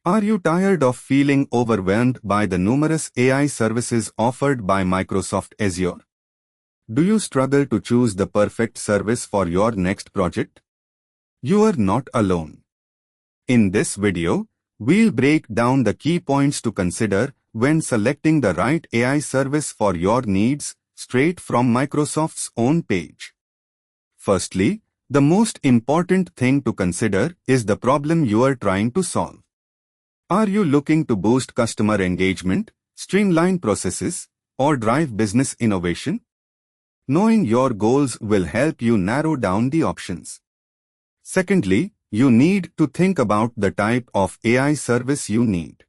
Are you tired of feeling overwhelmed by the numerous AI services offered by Microsoft Azure? Do you struggle to choose the perfect service for your next project? You are not alone. In this video, we'll break down the key points to consider when selecting the right AI service for your needs straight from Microsoft's own page. Firstly, the most important thing to consider is the problem you are trying to solve. Are you looking to boost customer engagement, streamline processes, or drive business innovation? Knowing your goals will help you narrow down the options. Secondly, you need to think about the type of AI service you need.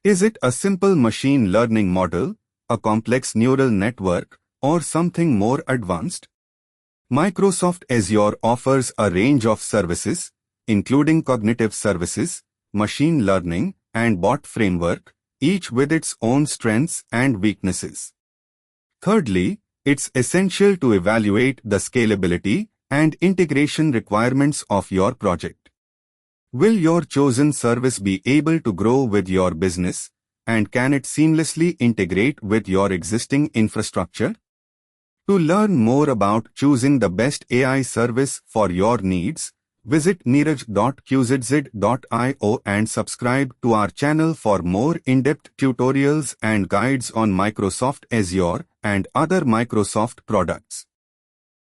Is it a simple machine learning model, a complex neural network, or something more advanced? Microsoft Azure offers a range of services, including cognitive services, machine learning, and bot framework, each with its own strengths and weaknesses. Thirdly, it's essential to evaluate the scalability and integration requirements of your project. Will your chosen service be able to grow with your business, and can it seamlessly integrate with your existing infrastructure? To learn more about choosing the best AI service for your needs, visit neeraj.qzz.io and subscribe to our channel for more in-depth tutorials and guides on Microsoft Azure and other Microsoft products.